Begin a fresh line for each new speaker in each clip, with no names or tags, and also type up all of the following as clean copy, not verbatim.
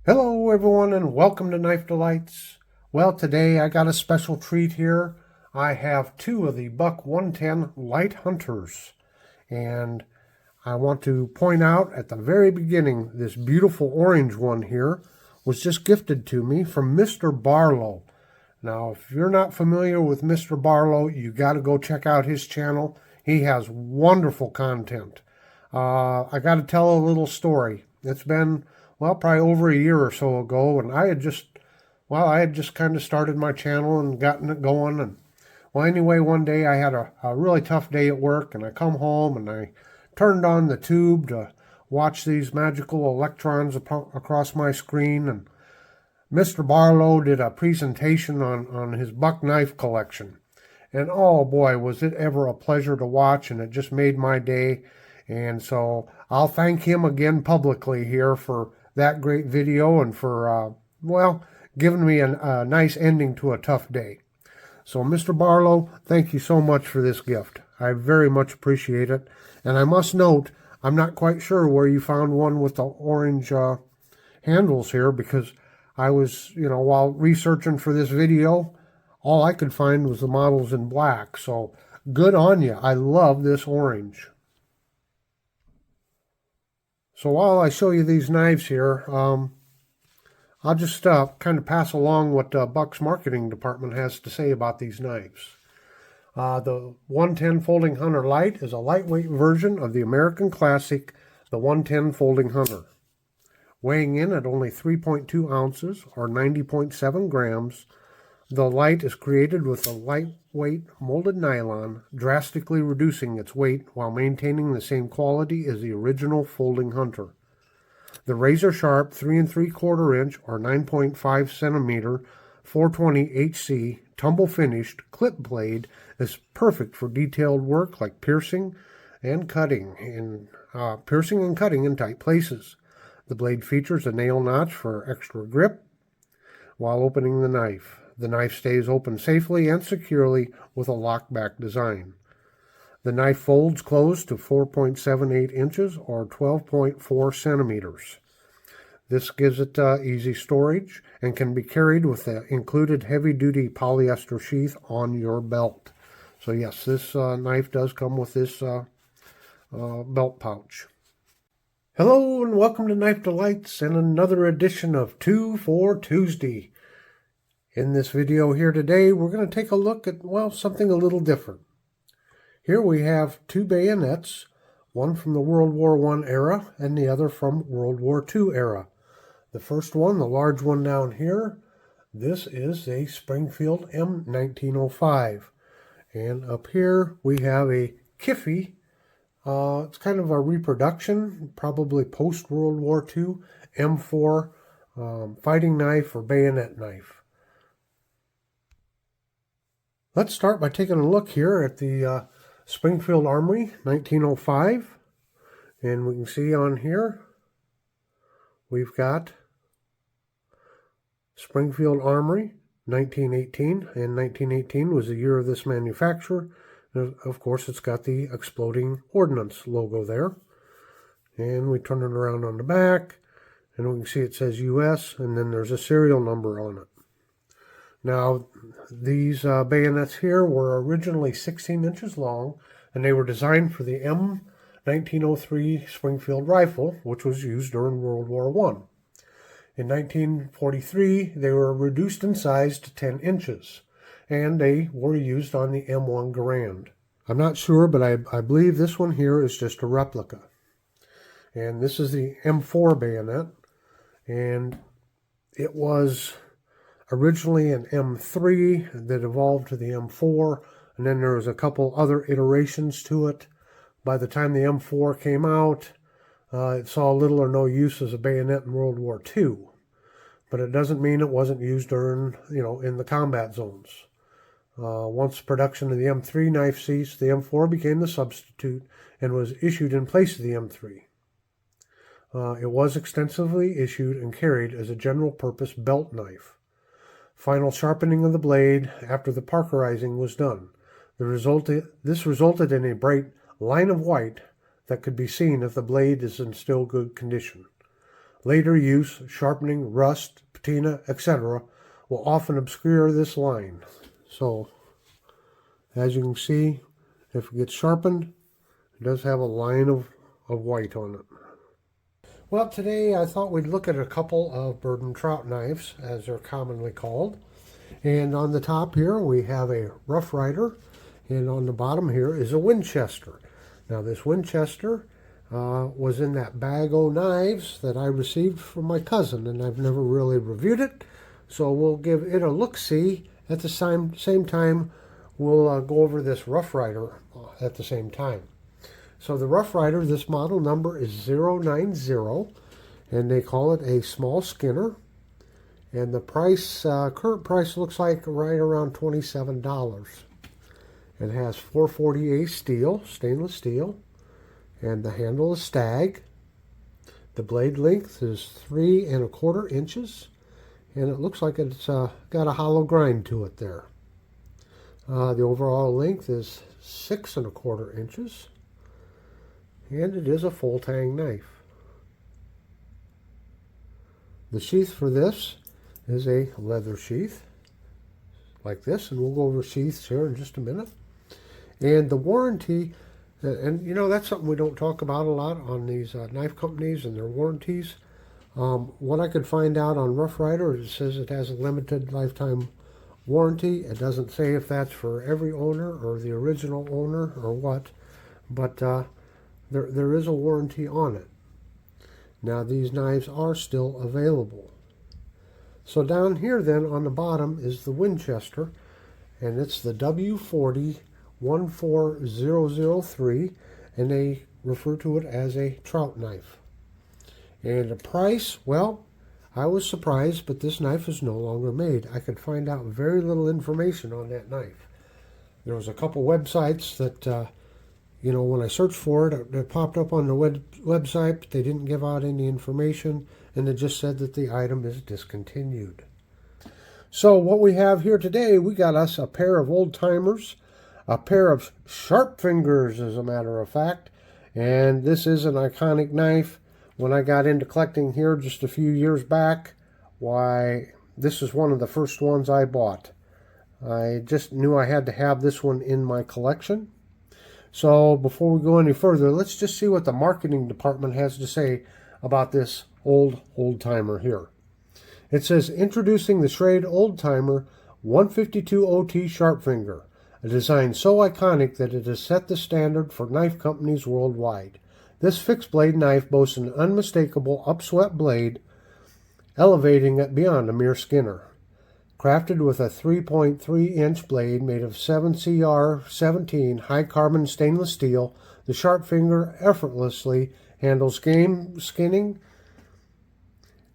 Hello everyone and welcome to Knife Delights. Well, today I got a special treat here. I have two of the Buck 110 Lite Hunters, and I want to point out at the very beginning this beautiful orange one here was just gifted to me from Mr. Barlow. Now, if you're not familiar with Mr. Barlow, you got to go check out his channel. He has wonderful content. I got to tell a little story. It's been, well, probably over a year or so ago, and I had just kind of started my channel and gotten it going. And well, anyway, one day I had a really tough day at work, and I come home and I turned on the tube to watch these magical electrons across my screen, and Mr. Barlow did a presentation on his buck knife collection. And oh boy, was it ever a pleasure to watch, and it just made my day. And so I'll thank him again publicly here for that great video and for, well, giving me a nice ending to a tough day. So Mr. Barlow, thank you so much for this gift. I very much appreciate it. And I must note, I'm not quite sure where you found one with the orange handles here, because I was, while researching for this video, all I could find was the models in black. So good on you. I love this orange. So while I show you these knives here, I'll just kind of pass along what Buck's marketing department has to say about these knives. The 110 Folding Hunter Lite is a lightweight version of the American classic, the 110 Folding Hunter. Weighing in at only 3.2 ounces or 90.7 grams, the Lite is created with a lightweight molded nylon, drastically reducing its weight while maintaining the same quality as the original Folding Hunter. The razor sharp 3 3/4 inch or 9.5 centimeter 420 HC tumble finished clip blade is perfect for detailed work like piercing and cutting in tight places. The blade features a nail notch for extra grip while opening the knife. The knife stays open safely and securely with a lockback design. The knife folds closed to 4.78 inches or 12.4 centimeters. This gives it easy storage and can be carried with the included heavy-duty polyester sheath on your belt. So yes, this knife does come with this belt pouch. Hello and welcome to Knife Delights and another edition of 2 for Tuesday. In this video here today, we're going to take a look at, well, something a little different. Here we have two bayonets, one from the World War I era and the other from World War II era. The first one, the large one down here, this is a Springfield M1905. And up here we have a Kiffy. It's kind of a reproduction, probably post-World War II, M4 fighting knife or bayonet knife. Let's start by taking a look here at the Springfield Armory 1905. And we can see on here, we've got Springfield Armory 1918. And 1918 was the year of this manufacture. Of course, it's got the exploding ordnance logo there. And we turn it around on the back, and we can see it says US, and then there's a serial number on it. Now, these bayonets here were originally 16 inches long, and they were designed for the M1903 Springfield rifle, which was used during World War I. In 1943, they were reduced in size to 10 inches. And they were used on the M1 Garand. I'm not sure, but I believe this one here is just a replica. And this is the M4 bayonet, and it was originally an M3 that evolved to the M4, and then there was a couple other iterations to it. By the time the M4 came out, it saw little or no use as a bayonet in World War II. But it doesn't mean it wasn't used during, in the combat zones. Once production of the M3 knife ceased, the M4 became the substitute and was issued in place of the M3. It was extensively issued and carried as a general-purpose belt knife. Final sharpening of the blade after the parkerizing was done. This resulted in a bright line of white that could be seen if the blade is in still good condition. Later use, sharpening, rust, patina, etc. will often obscure this line. So, as you can see, if it gets sharpened, it does have a line of white on it. Well, today I thought we'd look at a couple of Bird and Trout knives, as they're commonly called. And on the top here we have a Rough Rider, and on the bottom here is a Winchester. Now this Winchester was in that bag o' knives that I received from my cousin, and I've never really reviewed it, so we'll give it a look-see. At the same time, we'll go over this Rough Rider at the same time. So the Rough Rider, this model number is 090, and they call it a small skinner. And the price, current price looks like right around $27. It has 440A steel, stainless steel, and the handle is stag. The blade length is 3 1/4 inches, and it looks like it's got a hollow grind to it there. The overall length is 6 1/4 inches. And it is a full tang knife. The sheath for this is a leather sheath, like this, and we'll go over sheaths here in just a minute. And the warranty, and you know, that's something we don't talk about a lot on these knife companies and their warranties. What I could find out on Rough Rider, it says it has a limited lifetime warranty. It doesn't say if that's for every owner or the original owner or what, but there is a warranty on it. Now these knives are still available. So down here then on the bottom is the Winchester, and it's the W40 14003, and they refer to it as a trout knife. And the price, well, I was surprised, but this knife is no longer made. I could find out very little information on that knife. There was a couple websites that you know, when I searched for it, it popped up on the website, but they didn't give out any information, and it just said that the item is discontinued. So what we have here today, we got us a pair of old timers, a pair of Sharpfingers, as a matter of fact, and this is an iconic knife. When I got into collecting here just a few years back, why, this is one of the first ones I bought. I just knew I had to have this one in my collection. So before we go any further, let's just see what the marketing department has to say about this old-timer here. It says, introducing the Schrade Old-Timer 152 OT Sharpfinger, a design so iconic that it has set the standard for knife companies worldwide. This fixed blade knife boasts an unmistakable upswept blade, elevating it beyond a mere skinner. Crafted with a 3.3-inch blade made of 7CR17 high-carbon stainless steel, the Sharpfinger effortlessly handles game skinning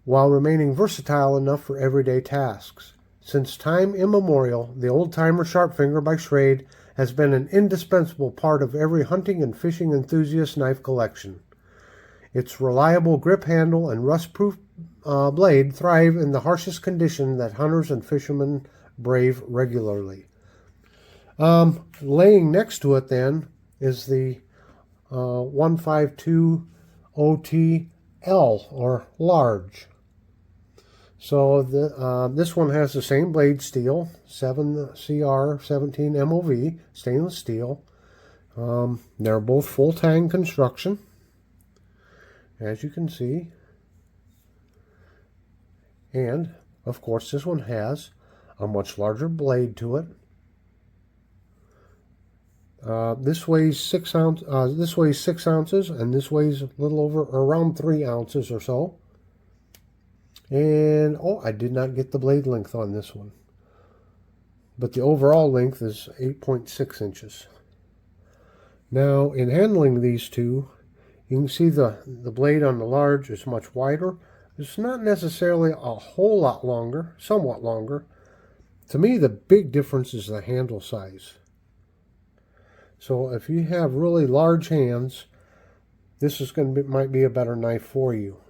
while remaining versatile enough for everyday tasks. Since time immemorial, the old-timer Sharpfinger by Schrade has been an indispensable part of every hunting and fishing enthusiast knife collection. Its reliable grip handle and rust-proof blade thrive in the harshest condition that hunters and fishermen brave regularly. Laying next to it then is the 152 OTL, or large. So this one has the same blade steel, 7CR17 MOV, stainless steel. They're both full tang construction, as you can see. And, of course, this one has a much larger blade to it. This weighs 6 ounces, and this weighs a little over, around 3 ounces or so. And, oh, I did not get the blade length on this one. But the overall length is 8.6 inches. Now, in handling these two, you can see the blade on the large is much wider. It's not necessarily a whole lot longer, somewhat longer. To me, the big difference is the handle size. So if you have really large hands, this is might be a better knife for you.